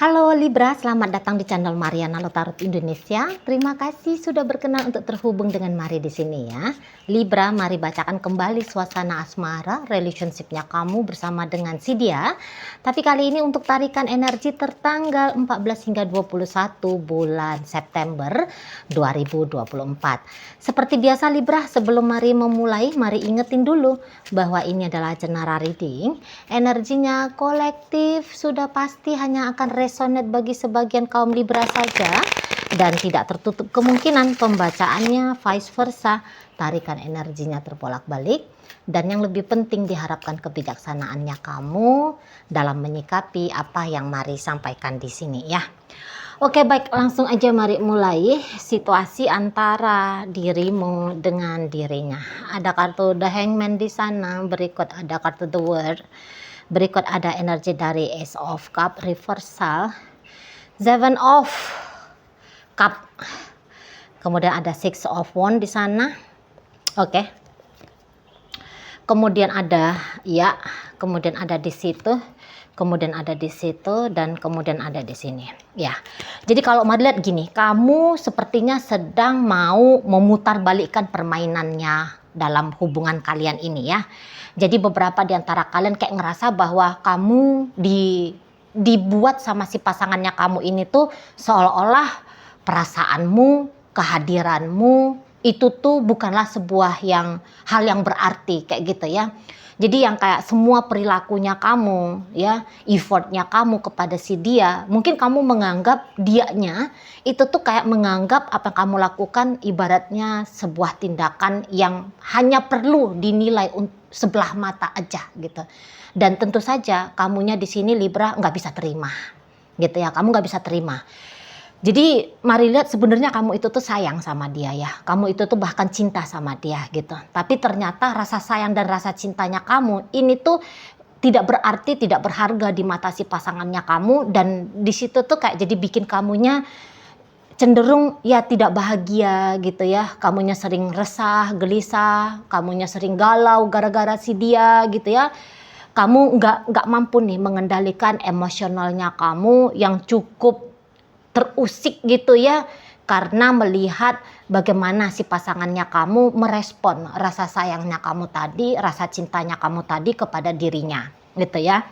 Halo Libra, selamat datang di channel Mariana Lotarot Indonesia. Terima kasih sudah berkenan untuk terhubung dengan Mari di sini ya. Libra, mari bacakan kembali suasana asmara, relationship-nya kamu bersama dengan si dia. Tapi kali ini untuk tarikan energi tertanggal 14 hingga 21 bulan September 2024. Seperti biasa Libra, sebelum Mari memulai, mari ingetin dulu bahwa ini adalah general reading. Energinya kolektif, sudah pasti hanya akan resonate bagi sebagian kaum Libra saja dan tidak tertutup kemungkinan pembacaannya vice versa, tarikan energinya terbolak-balik, dan yang lebih penting diharapkan kebijaksanaannya kamu dalam menyikapi apa yang Mari sampaikan di sini ya. Oke, baik, langsung aja mari mulai situasi antara dirimu dengan dirinya. Ada kartu The Hangman di sana, berikut ada kartu The World. Berikut ada energi dari Ace of Cup reversal, Seven of Cup, kemudian ada Six of Wands di sana. Oke. Kemudian ada kemudian ada di situ, kemudian ada di situ, dan kemudian ada di sini. Ya. Jadi kalau mau lihat gini, kamu sepertinya sedang mau memutarbalikkan permainannya dalam hubungan kalian ini ya. Jadi beberapa di antara kalian kayak ngerasa bahwa kamu dibuat sama si pasangannya kamu ini tuh seolah-olah perasaanmu, kehadiranmu itu tuh bukanlah sebuah hal yang berarti kayak gitu ya. Jadi yang kayak semua perilakunya kamu ya, effortnya kamu kepada si dia, mungkin kamu menganggap dianya itu tuh kayak menganggap apa yang kamu lakukan ibaratnya sebuah tindakan yang hanya perlu dinilai sebelah mata aja gitu. Dan tentu saja kamunya di sini Libra nggak bisa terima gitu ya, kamu nggak bisa terima. Jadi mari lihat sebenarnya kamu itu tuh sayang sama dia ya. Kamu itu tuh bahkan cinta sama dia gitu. Tapi ternyata rasa sayang dan rasa cintanya kamu ini tuh tidak berarti, tidak berharga di mata si pasangannya kamu. Dan di situ tuh kayak jadi bikin kamunya cenderung ya tidak bahagia gitu ya. Kamunya sering resah, gelisah, kamunya sering galau gara-gara si dia gitu ya. Kamu nggak mampu nih mengendalikan emosionalnya kamu yang cukup terusik gitu ya, karena melihat bagaimana si pasangannya kamu merespon rasa sayangnya kamu tadi, rasa cintanya kamu tadi kepada dirinya gitu ya.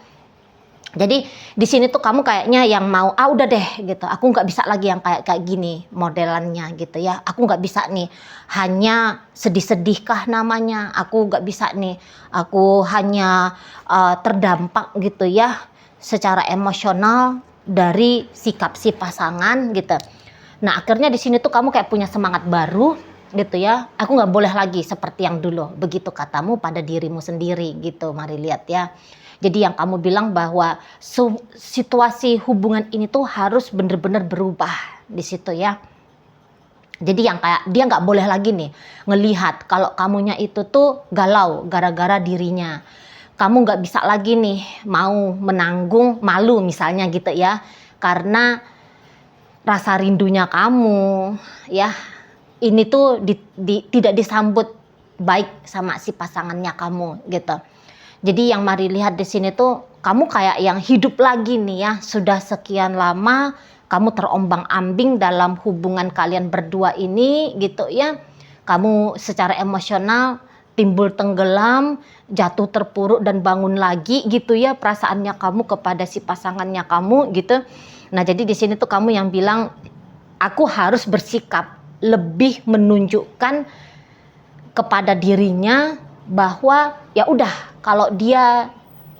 Jadi di sini tuh kamu kayaknya yang mau udah deh gitu, aku nggak bisa lagi yang kayak gini modelannya gitu ya, aku nggak bisa nih hanya sedih-sedihkah namanya, aku nggak bisa nih, aku hanya terdampak gitu ya secara emosional dari sikap si pasangan gitu. Nah akhirnya di sini tuh kamu kayak punya semangat baru gitu ya. Aku nggak boleh lagi seperti yang dulu, begitu katamu pada dirimu sendiri gitu. Mari lihat ya. Jadi yang kamu bilang bahwa situasi hubungan ini tuh harus bener-bener berubah di situ ya. Jadi yang kayak dia nggak boleh lagi nih ngelihat kalau kamunya itu tuh galau gara-gara dirinya. Kamu nggak bisa lagi nih mau menanggung malu misalnya gitu ya, karena rasa rindunya kamu ya ini tuh tidak disambut baik sama si pasangannya kamu gitu. Jadi yang mari lihat di sini tuh kamu kayak yang hidup lagi nih ya, sudah sekian lama kamu terombang-ambing dalam hubungan kalian berdua ini gitu ya. Kamu secara emosional timbul tenggelam, jatuh terpuruk dan bangun lagi gitu ya perasaannya kamu kepada si pasangannya kamu gitu. Nah jadi di sini tuh kamu yang bilang aku harus bersikap lebih menunjukkan kepada dirinya bahwa ya udah kalau dia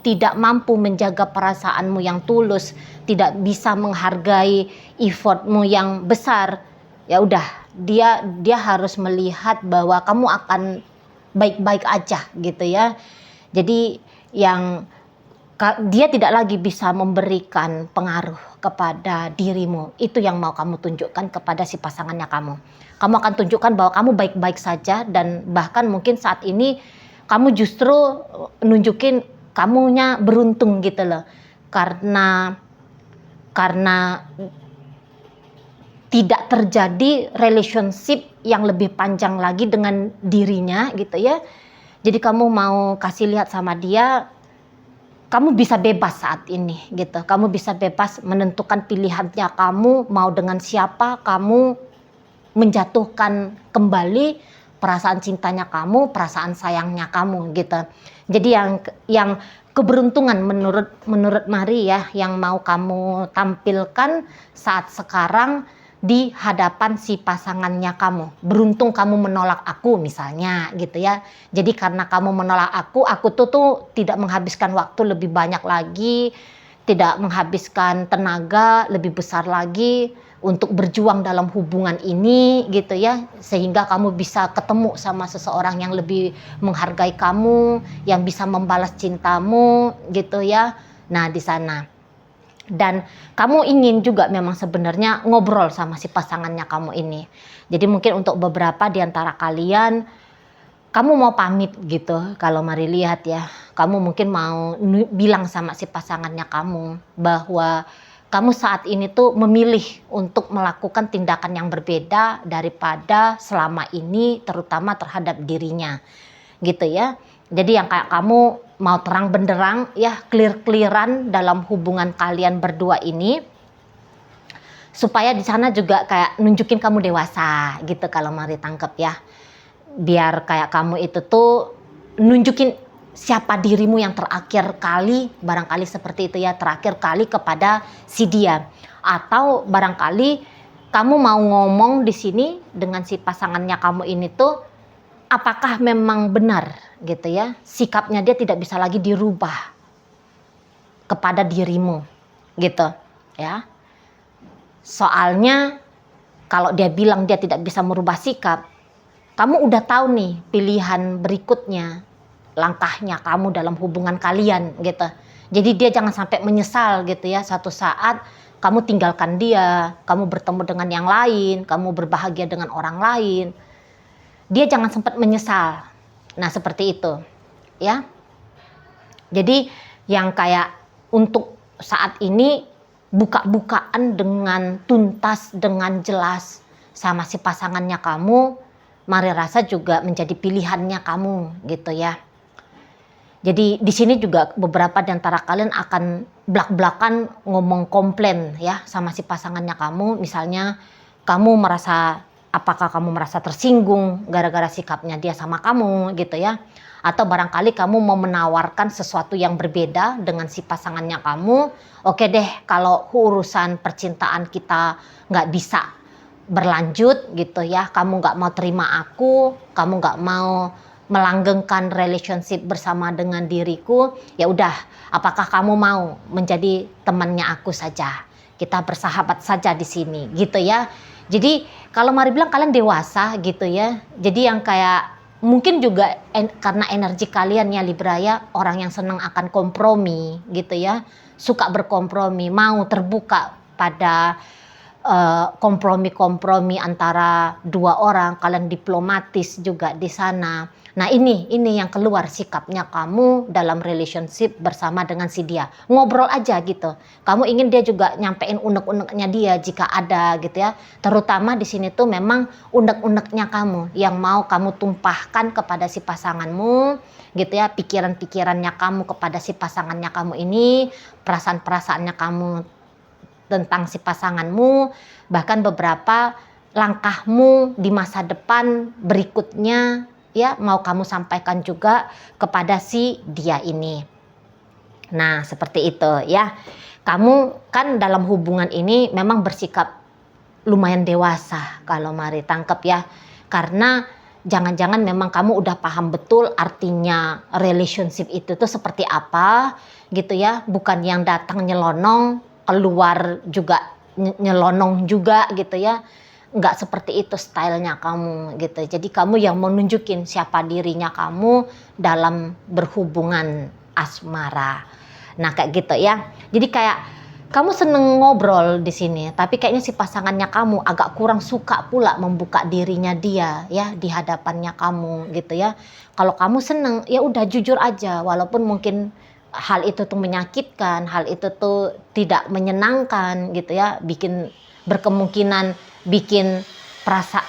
tidak mampu menjaga perasaanmu yang tulus, tidak bisa menghargai effortmu yang besar, ya udah dia harus melihat bahwa kamu akan baik-baik aja gitu ya. Jadi yang dia tidak lagi bisa memberikan pengaruh kepada dirimu. Itu yang mau kamu tunjukkan kepada si pasangannya kamu. Kamu akan tunjukkan bahwa kamu baik-baik saja dan bahkan mungkin saat ini kamu justru nunjukin kamunya beruntung gitu loh. Karena tidak terjadi relationship yang lebih panjang lagi dengan dirinya gitu ya. Jadi kamu mau kasih lihat sama dia kamu bisa bebas saat ini gitu. Kamu bisa bebas menentukan pilihannya kamu mau dengan siapa kamu menjatuhkan kembali perasaan cintanya kamu, perasaan sayangnya kamu gitu. Jadi yang keberuntungan menurut Mari ya yang mau kamu tampilkan saat sekarang di hadapan si pasangannya kamu. Beruntung kamu menolak aku misalnya gitu ya. Jadi karena kamu menolak aku tuh tidak menghabiskan waktu lebih banyak lagi, tidak menghabiskan tenaga lebih besar lagi untuk berjuang dalam hubungan ini gitu ya, sehingga kamu bisa ketemu sama seseorang yang lebih menghargai kamu, yang bisa membalas cintamu gitu ya. Nah di sana. Dan kamu ingin juga memang sebenarnya ngobrol sama si pasangannya kamu ini. Jadi mungkin untuk beberapa di antara kalian, kamu mau pamit gitu. Kalau Mari lihat ya, kamu mungkin mau bilang sama si pasangannya kamu bahwa kamu saat ini tuh memilih untuk melakukan tindakan yang berbeda daripada selama ini, terutama terhadap dirinya gitu ya. Jadi yang kayak kamu mau terang benderang ya, clear-clearan dalam hubungan kalian berdua ini, supaya di sana juga kayak nunjukin kamu dewasa gitu kalau Mari tangkep ya. Biar kayak kamu itu tuh nunjukin siapa dirimu yang terakhir kali, barangkali seperti itu ya, terakhir kali kepada si dia. Atau barangkali kamu mau ngomong di sini dengan si pasangannya kamu ini tuh, apakah memang benar gitu ya, sikapnya dia tidak bisa lagi dirubah kepada dirimu gitu ya. Soalnya kalau dia bilang dia tidak bisa merubah sikap, kamu udah tahu nih pilihan berikutnya, langkahnya kamu dalam hubungan kalian gitu. Jadi dia jangan sampai menyesal gitu ya, satu saat kamu tinggalkan dia, kamu bertemu dengan yang lain, kamu berbahagia dengan orang lain. Dia jangan sempat menyesal. Nah seperti itu ya. Jadi yang kayak untuk saat ini buka-bukaan dengan tuntas, dengan jelas sama si pasangannya kamu, Mari rasa juga menjadi pilihannya kamu gitu ya. Jadi di sini juga beberapa di antara kalian akan blak-blakan ngomong komplain ya sama si pasangannya kamu. Misalnya kamu merasa, apakah kamu merasa tersinggung gara-gara sikapnya dia sama kamu gitu ya. Atau barangkali kamu mau menawarkan sesuatu yang berbeda dengan si pasangannya kamu. Oke deh, kalau urusan percintaan kita nggak bisa berlanjut gitu ya, kamu nggak mau terima aku, kamu nggak mau melanggengkan relationship bersama dengan diriku, ya udah, apakah kamu mau menjadi temannya aku saja, kita bersahabat saja di sini gitu ya. Jadi kalau Mari bilang kalian dewasa gitu ya, jadi yang kayak mungkin juga karena energi kalian ya Libra ya, orang yang senang akan kompromi gitu ya, suka berkompromi, mau terbuka pada kompromi-kompromi antara dua orang, kalian diplomatis juga di sana. Nah ini yang keluar sikapnya kamu dalam relationship bersama dengan si dia. Ngobrol aja gitu. Kamu ingin dia juga nyampein unek-uneknya dia jika ada gitu ya. Terutama di sini tuh memang unek-uneknya kamu yang mau kamu tumpahkan kepada si pasanganmu gitu ya. Pikiran-pikirannya kamu kepada si pasangannya kamu ini, perasaan-perasaannya kamu tentang si pasanganmu, bahkan beberapa langkahmu di masa depan berikutnya ya mau kamu sampaikan juga kepada si dia ini. Nah seperti itu ya. Kamu kan dalam hubungan ini memang bersikap lumayan dewasa kalau Mari tangkap ya, karena jangan-jangan memang kamu udah paham betul artinya relationship itu tuh seperti apa gitu ya, bukan yang datang nyelonong keluar juga nyelonong juga gitu ya, nggak seperti itu stylenya kamu gitu. Jadi kamu yang mau nunjukin siapa dirinya kamu dalam berhubungan asmara. Nah kayak gitu ya. Jadi kayak kamu seneng ngobrol di sini, tapi kayaknya si pasangannya kamu agak kurang suka pula membuka dirinya dia ya di hadapannya kamu gitu ya. Kalau kamu seneng ya udah jujur aja, walaupun mungkin hal itu tuh menyakitkan, hal itu tuh tidak menyenangkan gitu ya, berkemungkinan bikin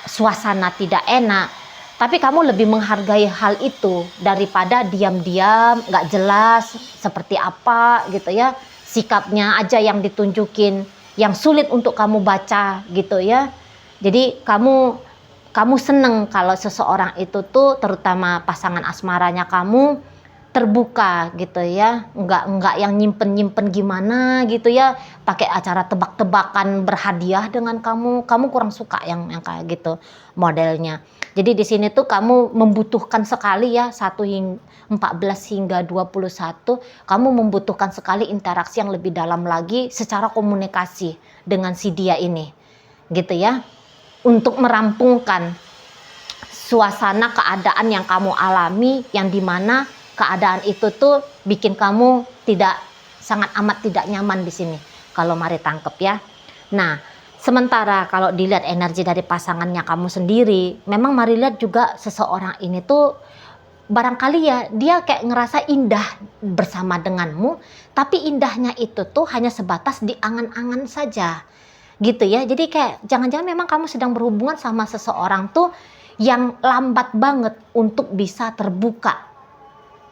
suasana tidak enak. Tapi kamu lebih menghargai hal itu daripada diam-diam, nggak jelas seperti apa gitu ya. Sikapnya aja yang ditunjukin, yang sulit untuk kamu baca gitu ya. Jadi kamu seneng kalau seseorang itu tuh, terutama pasangan asmaranya kamu, terbuka gitu ya, nggak yang nyimpen gimana gitu ya, pakai acara tebak-tebakan berhadiah dengan kamu kurang suka yang kayak gitu modelnya. Jadi di sini tuh kamu membutuhkan sekali ya 14 hingga 21, kamu membutuhkan sekali interaksi yang lebih dalam lagi secara komunikasi dengan si dia ini gitu ya, untuk merampungkan suasana keadaan yang kamu alami, yang dimana keadaan itu tuh bikin kamu sangat amat tidak nyaman di sini kalau mari tangkep ya. Nah, sementara kalau dilihat energi dari pasangannya kamu sendiri, memang mari lihat juga seseorang ini tuh barangkali ya dia kayak ngerasa indah bersama denganmu, tapi indahnya itu tuh hanya sebatas di angan-angan saja gitu ya. Jadi kayak jangan-jangan memang kamu sedang berhubungan sama seseorang tuh yang lambat banget untuk bisa terbuka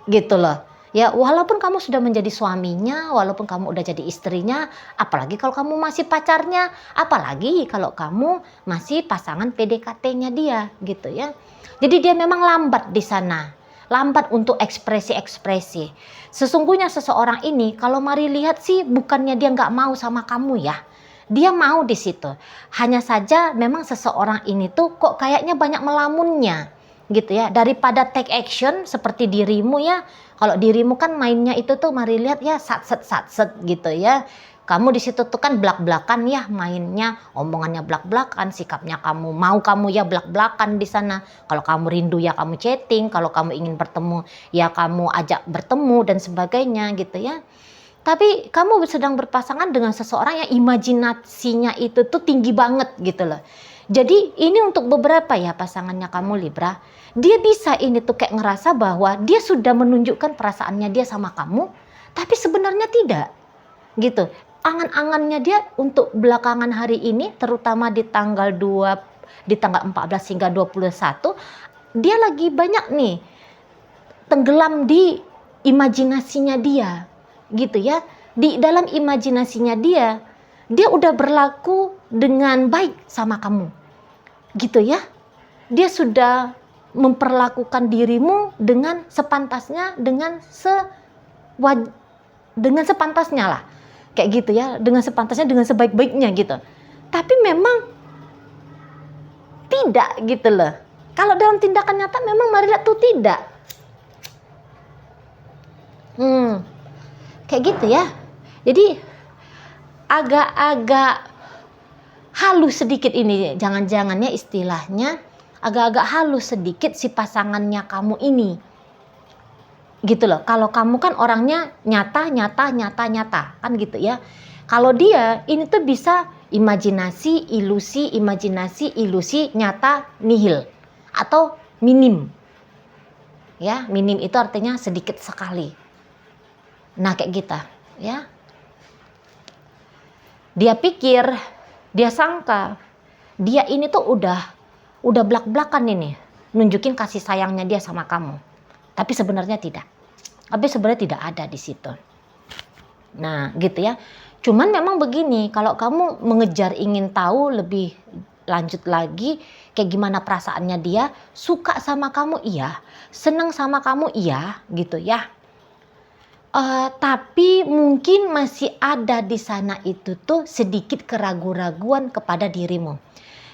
gitu loh ya. Walaupun kamu sudah menjadi suaminya, walaupun kamu udah jadi istrinya, apalagi kalau kamu masih pacarnya, apalagi kalau kamu masih pasangan PDKT-nya dia gitu ya. Jadi dia memang lambat di sana, lambat untuk ekspresi-ekspresi. Sesungguhnya seseorang ini kalau mari lihat sih bukannya dia nggak mau sama kamu ya, dia mau di situ. Hanya saja memang seseorang ini tuh kok kayaknya banyak melamunnya gitu ya, daripada take action seperti dirimu ya. Kalau dirimu kan mainnya itu tuh mari lihat ya satset gitu ya. Kamu di situ tuh kan belak-belakan ya mainnya, omongannya belak-belakan, sikapnya kamu ya belak-belakan di sana. Kalau kamu rindu ya kamu chatting, kalau kamu ingin bertemu ya kamu ajak bertemu dan sebagainya gitu ya. Tapi kamu sedang berpasangan dengan seseorang yang imajinasinya itu tuh tinggi banget gitu loh. Jadi ini untuk beberapa ya pasangannya kamu Libra, dia bisa ini tuh kayak ngerasa bahwa dia sudah menunjukkan perasaannya dia sama kamu, tapi sebenarnya tidak gitu. Angan-angannya dia untuk belakangan hari ini, terutama di tanggal 14 hingga 21, dia lagi banyak nih tenggelam di imajinasinya dia gitu ya. Di dalam imajinasinya dia udah berlaku dengan baik sama kamu gitu ya. Dia sudah memperlakukan dirimu dengan sepantasnya, dengan sepantasnya lah kayak gitu ya, dengan sepantasnya, dengan sebaik-baiknya gitu. Tapi memang tidak gitu loh. Kalau dalam tindakan nyata memang mari lihat tuh tidak. Kayak gitu ya. Jadi agak-agak halus sedikit ini, jangan-jangannya istilahnya agak-agak halus sedikit si pasangannya kamu ini gitu loh. Kalau kamu kan orangnya nyata kan gitu ya. Kalau dia ini tuh bisa imajinasi, ilusi, nyata, nihil atau minim ya. Minim itu artinya sedikit sekali. Nah kayak gitu ya. Dia pikir, dia sangka dia ini tuh udah belak-belakan ini nunjukin kasih sayangnya dia sama kamu. Tapi sebenarnya tidak. Tapi sebenarnya tidak ada di situ. Nah, gitu ya. Cuman memang begini, kalau kamu mengejar ingin tahu lebih lanjut lagi kayak gimana perasaannya dia, suka sama kamu iya, seneng sama kamu iya, gitu ya. Tapi mungkin masih ada di sana itu tuh sedikit keraguan-raguan kepada dirimu.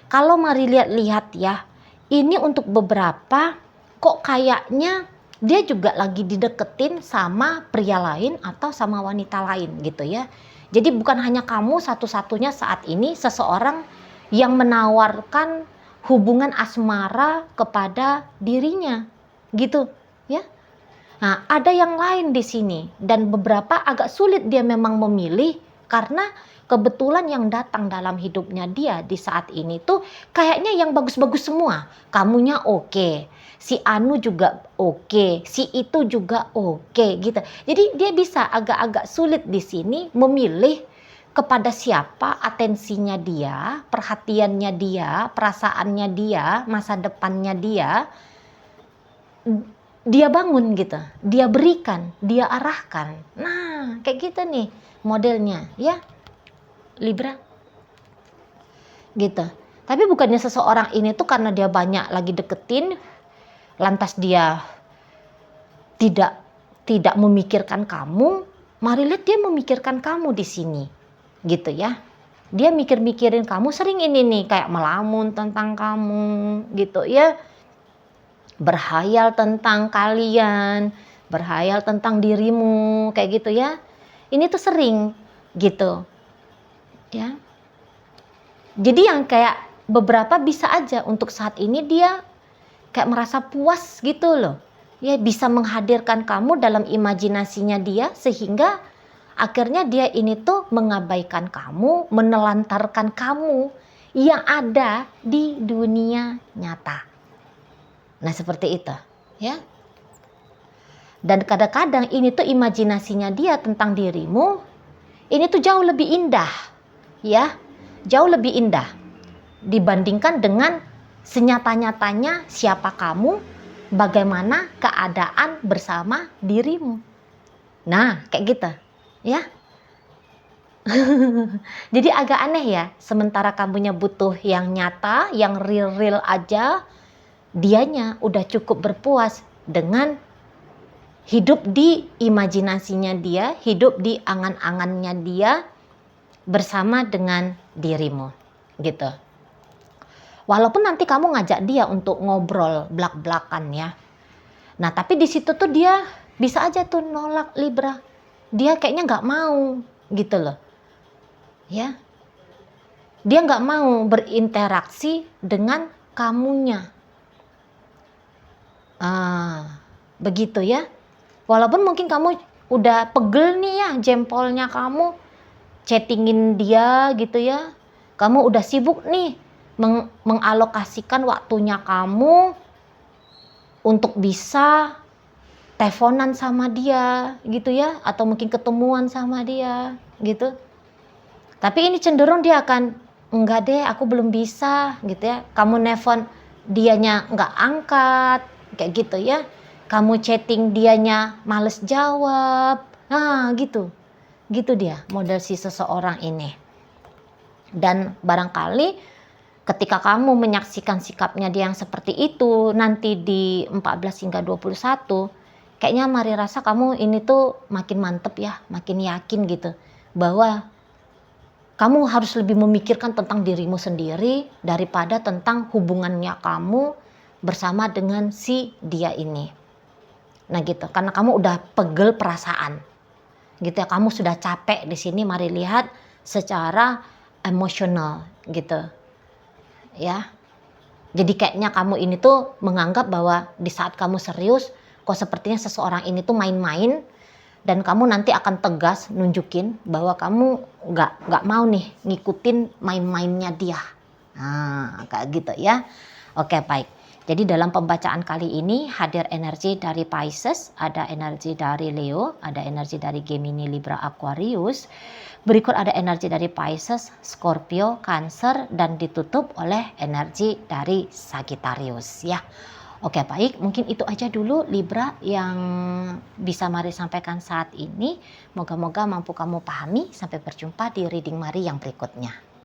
Kalau mari lihat ya, ini untuk beberapa kok kayaknya dia juga lagi dideketin sama pria lain atau sama wanita lain gitu ya. Jadi bukan hanya kamu satu-satunya saat ini seseorang yang menawarkan hubungan asmara kepada dirinya gitu ya. Nah, ada yang lain di sini dan beberapa agak sulit dia memang memilih karena kebetulan yang datang dalam hidupnya dia di saat ini tuh kayaknya yang bagus-bagus semua. Kamunya oke, si Anu juga oke, si itu juga oke gitu. Jadi dia bisa agak-agak sulit di sini memilih kepada siapa atensinya dia, perhatiannya dia, perasaannya dia, masa depannya dia bangun gitu, dia berikan, dia arahkan. Nah, kayak gitu nih modelnya ya Libra gitu. Tapi bukannya seseorang ini tuh karena dia banyak lagi deketin, lantas dia tidak memikirkan kamu. Mari lihat dia memikirkan kamu di sini, gitu ya. Dia mikir-mikirin kamu, sering ini nih kayak melamun tentang kamu, gitu ya. Berhayal tentang kalian, berhayal tentang dirimu, kayak gitu ya. Ini tuh sering, gitu, ya. Jadi yang kayak beberapa bisa aja untuk saat ini dia kayak merasa puas gitu loh. Ya bisa menghadirkan kamu dalam imajinasinya dia sehingga akhirnya dia ini tuh mengabaikan kamu, menelantarkan kamu yang ada di dunia nyata. Nah seperti itu ya. Dan kadang-kadang ini tuh imajinasinya dia tentang dirimu ini tuh jauh lebih indah ya. Jauh lebih indah dibandingkan dengan senyata-nyatanya siapa kamu, bagaimana keadaan bersama dirimu. Nah, kayak gitu, ya. Jadi agak aneh ya, sementara kamunya butuh yang nyata, yang real-real aja, dianya udah cukup berpuas dengan hidup di imajinasinya dia, hidup di angan-angannya dia bersama dengan dirimu, gitu. Walaupun nanti kamu ngajak dia untuk ngobrol blak-blakan ya. Nah tapi di situ tuh dia bisa aja tuh nolak Libra. Dia kayaknya nggak mau gitu loh. Ya. Dia nggak mau berinteraksi dengan kamunya. Begitu ya. Walaupun mungkin kamu udah pegel nih ya jempolnya kamu chattingin dia gitu ya. Kamu udah sibuk nih mengalokasikan waktunya kamu untuk bisa teleponan sama dia gitu ya, atau mungkin ketemuan sama dia gitu. Tapi ini cenderung dia akan enggak deh, aku belum bisa gitu ya. Kamu nelpon dianya enggak angkat kayak gitu ya. Kamu chatting dianya males jawab. Nah, gitu. Gitu dia model si seseorang ini. Dan barangkali ketika kamu menyaksikan sikapnya dia yang seperti itu nanti di 14 hingga 21, kayaknya Mari rasa kamu ini tuh makin mantep ya, makin yakin gitu bahwa kamu harus lebih memikirkan tentang dirimu sendiri daripada tentang hubungannya kamu bersama dengan si dia ini. Nah gitu, karena kamu udah pegel perasaan. Gitu ya, kamu sudah capek di sini. Mari lihat secara emosional gitu. Ya. Jadi kayaknya kamu ini tuh menganggap bahwa di saat kamu serius, kok sepertinya seseorang ini tuh main-main, dan kamu nanti akan tegas nunjukin bahwa kamu nggak mau nih ngikutin main-mainnya dia. Nah, kayak gitu ya. Oke, baik. Jadi dalam pembacaan kali ini hadir energi dari Pisces, ada energi dari Leo, ada energi dari Gemini, Libra, Aquarius. Berikut ada energi dari Pisces, Scorpio, Cancer, dan ditutup oleh energi dari Sagittarius ya. Oke baik, mungkin itu aja dulu Libra yang bisa Mari sampaikan saat ini. Moga-moga mampu kamu pahami. Sampai berjumpa di reading Mari yang berikutnya.